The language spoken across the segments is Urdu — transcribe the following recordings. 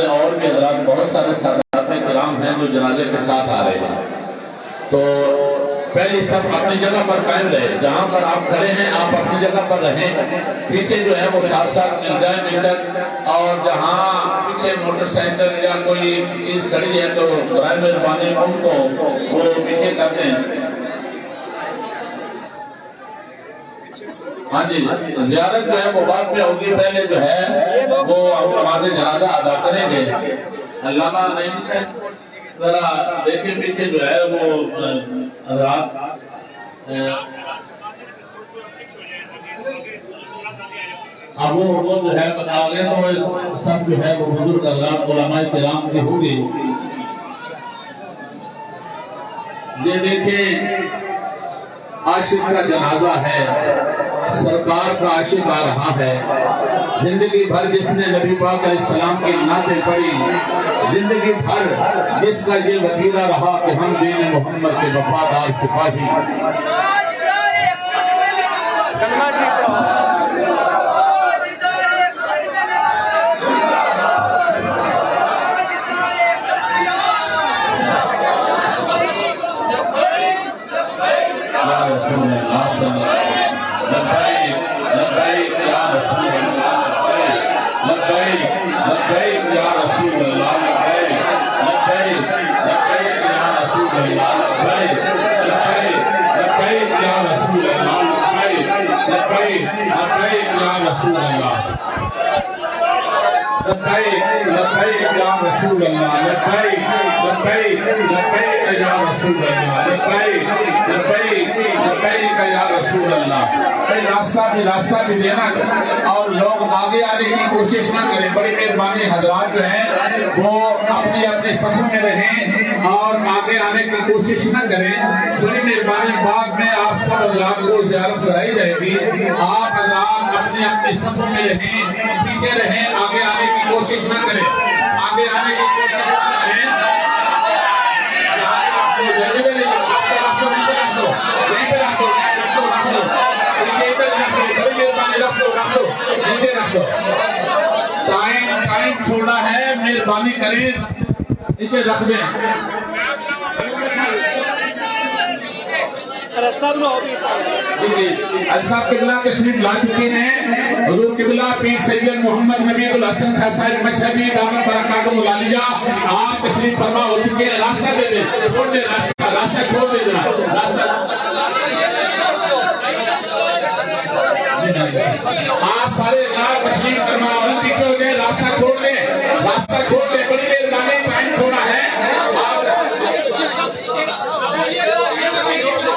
اور بھی حضرات بہت سارے سادات کرام ہیں جو جنازے کے ساتھ آ رہے ہیں، تو پہلی سب اپنی جگہ پر قائم رہے، جہاں پر آپ کھڑے ہیں آپ اپنی جگہ پر رہیں، پیچھے جو ہے وہ ساتھ ساتھ مل جائے مل کر، اور جہاں پیچھے موٹر سائیکل یا کوئی چیز کھڑی ہے تو برائے مہربانی ان کو وہ پیچھے کر دیں۔ ہاں جی، زیارت جو ہے وہ بعد میں ہوگی، پہلے جو ہے وہ نماز جنازہ ادا کریں گے۔ علامہ نعیم صاحب ذرا دیکھیں پیچھے جو ہے وہ حضرات اب وہ جو ہے بتا گئے تو سب جو ہے وہ بزرگ حضرات علماء کرام کی ہوگی۔ یہ دیکھیں عاشق کا جنازہ ہے، سرکار کا عاشق آ رہا ہے، زندگی بھر جس نے نبی پاک علیہ السلام کی نعتیں پڑھی، زندگی بھر جس کا یہ وتیرہ رہا کہ ہم دین محمد کے وفادار سپاہی۔ لبیک یا رسول اللہ، لبیک لبیک لبیک یا رسول اللہ، لبیک لبیک لبیک یا رسول اللہ۔ راستہ بھی دینا اور لوگ آگے آنے کی کوشش نہ کریں، بڑی مہربانی حضرات جو ہیں وہ اپنی اپنے صفوں میں رہیں اور آگے آنے کی کوشش نہ کریں، بڑی مہربانی۔ بعد میں آپ سب حضرات کو زیارت کرائی جائے گی، آپ حضرات اپنے اپنے صفوں میں رہیں، پیچھے رہیں، آگے آنے کی کوشش نہ کریں، آگے آنے کی کوشش نہ کریں۔ ٹائم چھوڑا ہے، مہربانی کریں نیچے رکھ دیں۔ صاحب قبلہ تشریف لا چکے ہیں، حضور قبلہ پیر سید محمد نبی الحسن خان صاحب مشہبی دعوت برکاتہ ملالیہ آپ تشریف فرما ہو چکے ہیں۔ راستہ دے دیں، چھوڑ دیں، راستہ چھوڑ دیں جناب، راستہ آپ سارے تشریف فرما پیچھے ہو گئے، راستہ چھوڑ دیں، راستہ چھوڑ دیں، بڑی مہربانی، ٹائم تھوڑا ہے،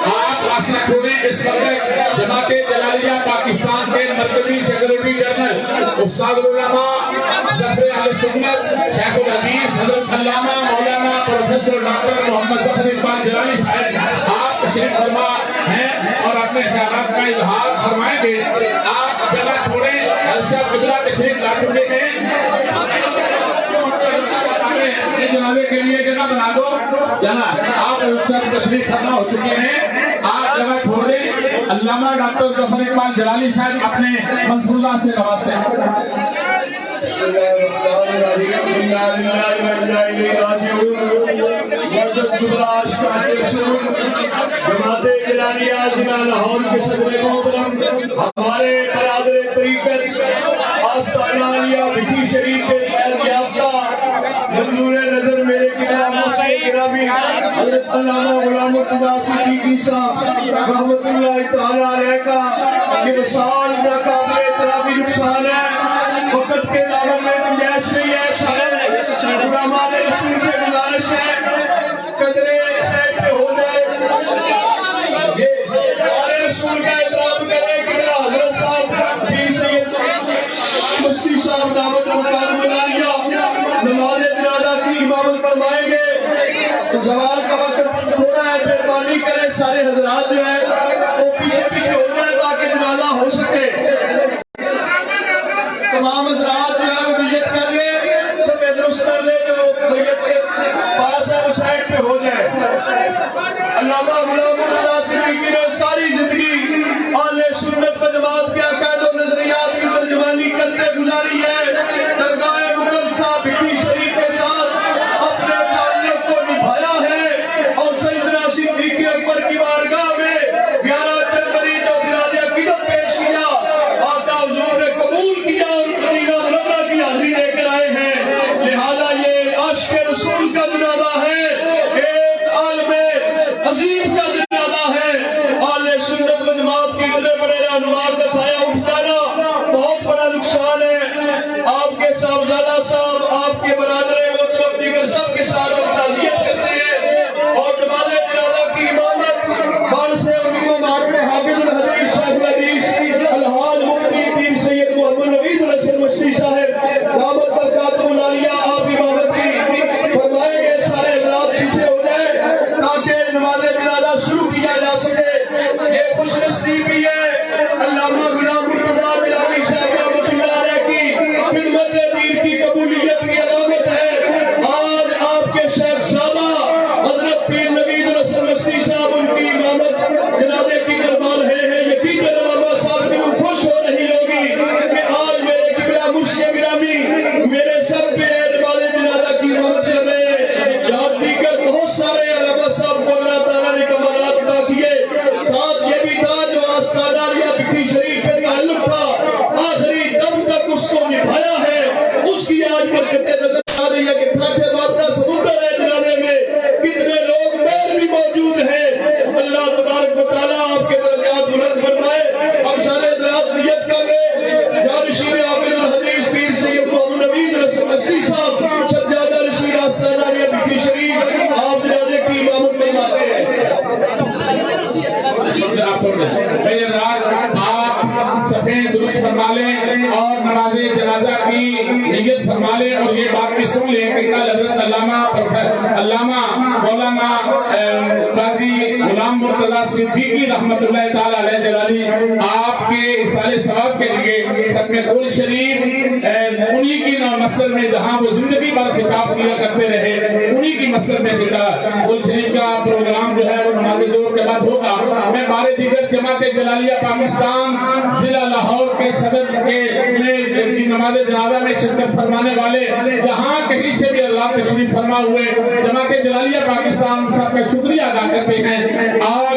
آپ راستہ چھوڑیں۔ اس وقت جماعت جلالیہ پاکستان کے مرکزی سیکریٹری جنرل استاد العلماء ظفر اہل سنت شیخ الحدیث حضرت علامہ مولانا پروفیسر ڈاکٹر محمد ظفر اقبال جلالی صاحب آپ تشریف فرما ہیں اور اپنے خیالات کا اظہار فرمائیں گے۔ آپ جگہ چھوڑیں، صاحب قبلہ تشریف لا چکے ہیں، جنازے کے لیے جگہ بنا دو، جناب آپ سب تشریف فرما ہو چکے ہیں، آپ جگہ چھوڑ دیں۔ علامہ ڈاکٹر ظفر اقبال جلالی صاحب اپنے ملفوظات سے نوازتے ہیں۔ جماعت جلالیہ ضلع لاہور کے صدر محترم ہمارے برادر طریقت آستانہ عالیہ بھٹی شریف کے فیض یافتہ منظور نظر میرے گرامی حضرت علامہ غلام مرتضیٰ صدیقی صاحب رحمت اللہ تعالی علیہ کا یہ وصال ناقابل اعتراضی نقصان ہے، وقت کے دعووں میں گنجائش نہیں ہے، سارے علماء رسول سے گزارش ہے قدرے سیٹ پہ ہو جائے، یہ سارے رسول کا احترام کرے کہ میرا حضرت صاحب پیر سید مفتی صاحب دعوت مقام ملالیہ نماز جنازہ کی امامت فرمائیں گے۔ زوال کا وقت تھوڑا ہے، مہربانی کریں سارے حضرات جو ہیں وہ پیچھے پیچھے ہو جائیں تاکہ جنازہ ہو سکے۔ تمام حضرات جو ہے وہ نیت کر لیں، سب درست کر لیں، جو میت کے پاس ہے وہ سائڈ پہ ہو جائے۔ علامہ غلام مرتضیٰ صدیقی نے ساری زندگی اہل سنت و جماعت کے عقائد و نظریات کی ترجمانی کرتے گزاری ہے۔ درگاہ مقدسہ بھٹی حرکتیں نظر آ رہی ہے کہ پھاٹے بات کا سمندر ہے جلانے میں کتنے لوگ پیر بھی موجود ہیں. اللہ تبارک و تعالیٰ آپ کے درجات بلند فرمائے اور شان دراز نیت کر رہے جانشین عابد الحدیث پیر سید محمد نوید رشید صاحب سجادہ رشید آستانہ بی شریف آپ جنازے کی امامت فرماتے ہیں. آپ سفید درست فرما لیں اور نماز جنازہ کی نیت فرما لیں اور یہ بات بھی سن لیں کہ کل حضرت علامہ مولانا قاضی غلام مرتضیٰ صدیقی رحمت اللہ تعالی علیہ جلالی آپ کے اصالِ ثواب کے لیے ختم قول شریف انہی کی مسجد میں جہاں وہ زندگی بھر خطاب دیا کرتے رہے انہی کی مسجد میں قول شریف کا پروگرام جو ہے وہ نماز ظہر کے بعد ہوگا. میں بارے دیگر جماعت جلالیہ پاکستان ضلع لاہور کے صدر کے نماز جنازہ میں شرکت فرمانے والے جہاں کہیں سے بھی اللہ تشریف فرما ہوئے جماعت جلالیہ پاکستان سب کا شکریہ ادا کرتے ہیں. اور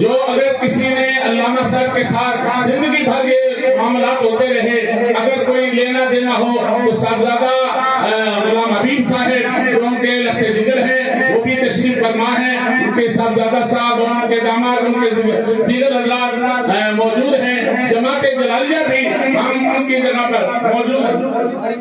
جو اگر کسی نے علامہ صاحب کے ساتھ زندگی بھر یہ معاملات ہوتے رہے اگر کوئی لینا دینا ہو تو صاحبزادہ غلام حبیب صاحب جو ان کے لخت جگر ہیں وہ بھی تشریف فرما ہے. ان کے صاحبزادہ صاحب اور ان کے داماد ان کے دیگر حضرات موجود ہیں. جماعت جلالیہ بھی ہم ان کی جگہ پر موجود ہیں.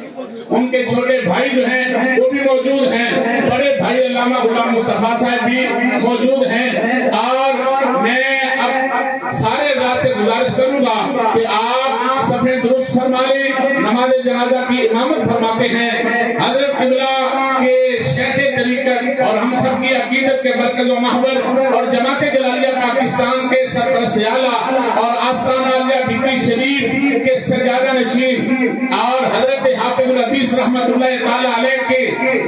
ان کے چھوٹے بھائی جو ہیں وہ بھی موجود ہیں. بڑے بھائی علامہ غلام مصطفیٰ صاحب بھی موجود ہیں. اور میں اب سارے حضرات سے گزارش کروں گا کہ آپ صفیں درست فرما لیں. نماز جنازہ کی امامت فرماتے ہیں حضرت قبلہ کے شیخ طریقت اور ہم سب کی عقیدت کے مرکز و محور اور جماعت جلالیہ پاکستان کے سرپرست اعلیٰ اور آستانہ عالیہ بی شریف کے سجادہ نشین اور حضرت حافظ الحدیث رحمت اللہ تعالی علیہ کے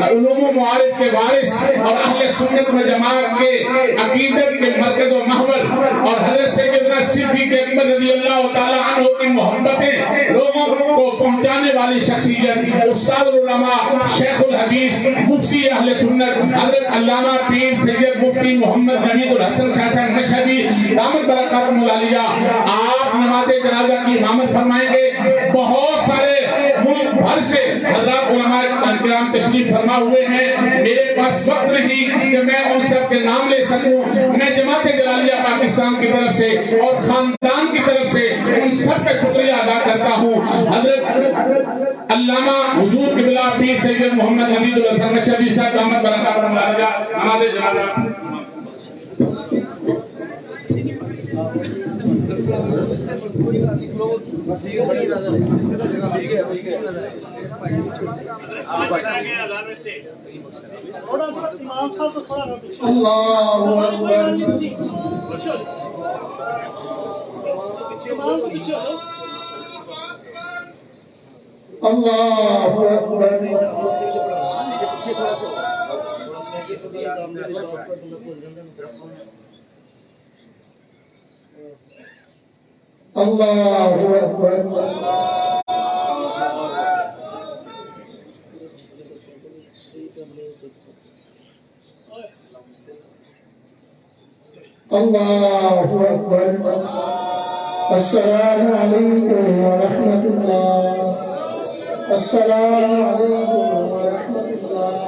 علوم و معارف کے وارث اور اہل سنت و جماعت کے عقیدت کے مرکز و محور اور حضرت سیدنا صدیق اکبر رضی اللہ تعالی عنہ کی محبتیں لوگوں کو پہنچانے والی شخصیت استاد العلماء شیخ الحدیث مفتی اہل سنت حضرت علامہ پیر سید مفتی محمد نوید الحسن شاہ صاحب مشہدی دامت برکاتہ العالیہ آپ نماز جنازہ کی امامت فرمائیں گے. بہت سارے ملک بھر سے حضرات علماء کرام تشریف فرما ہوئے ہیں. میرے پاس وقت نہیں کہ میں ان سب کے نام لے سکوں. میں جماعت جلالیہ پاکستان کی طرف سے اور خاندان کی طرف سے ان سب کا شکریہ ادا کرتا ہوں. حضرت علامہ حضور قبلہ پیر سید محمد نوید الحسن مشہدی صاحب دامت برکاتہ العالیہ نماز جنازہ. اللہ اکبر اللہ اکبر اللہ اکبر. السلام علیکم ورحمۃ اللہ. السلام علیکم ورحمۃ اللہ.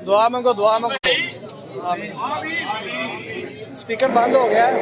دعا منگو دعا منگو. اسپیکر بند ہو گیا ہے.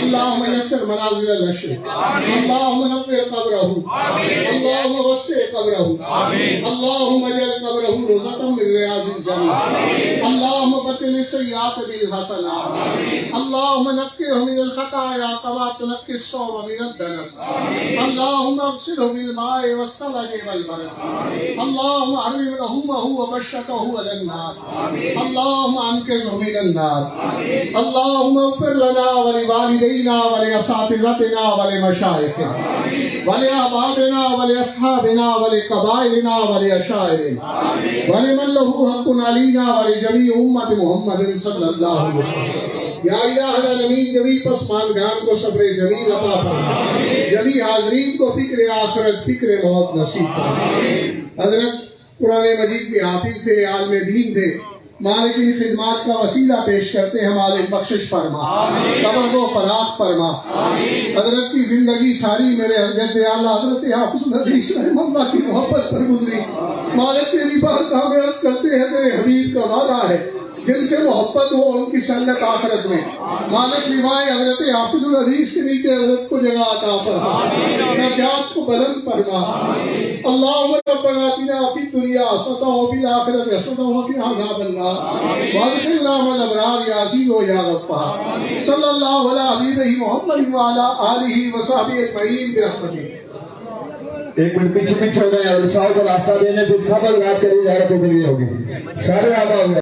اللهم يسر منازل النشر، اللهم نور قبره، اللهم وسع قبره، اللهم اجعل قبره روضة من رياض الجنة، اللهم بدل السيئات بالحسنات، اللهم نقه من الخطايا كما تنقي الثوب من الدنس، اللهم اغسله بالماء والثلج والبرد، اللهم حرم لحومه وبشته على النار، اللهم انقذه من النار، اللهم اغفر لنا ولوالدينا ولأساتذتنا ولمشايخنا ولأحبابنا ولأصحابنا ولقبائلنا ولأشاعرنا ولمن له حق علينا ولجميع أمة محمد صلی اللہ علیہ وسلم۔ یا الہ العالمین جمیع پسماندگان کو صبر جمیل عطا فرما، جمیع حاضرین کو فکر آخرت فکر موت نصیب فرما۔ حضرت قرآن مجید کے حافظ تھے، عالم دین تھے، مالک کی خدمات کا وسیلہ پیش کرتے ہیں، مالک بخشش فرما، قبر کو فراخ فرما۔ حضرت کی زندگی ساری میرے حضرت اعلیٰ حضرت حافظ الحدیث رحمہ اللہ کی محبت پر گزری۔ مالک تیری بات کا ہم عرض کرتے ہیں، تیرے حبیب کا وعدہ ہے جن سے محبت ہو ان کی سنت آخرت میں۔ مالک نوائے حضرت حافظ الحدیث کے نیچے حضرت کو جگہ عطا فرما، درجات کو بلند فرما۔ اللہم ربنا آتنا فی الدنیا حسنۃ وفی الآخرۃ حسنۃ وقنا عذاب النار وادخلنا مع الابرار یا عزیز و یا غفار۔ صلی اللہ علی حبیبہ محمد وعلی آلہ وصحبہ اجمعین برحمتہ۔ ایک منٹ پیچھے ہو گئے اور صاحب کو راستہ دینے پھر سب رات کے لیے ہوگی سارے آباد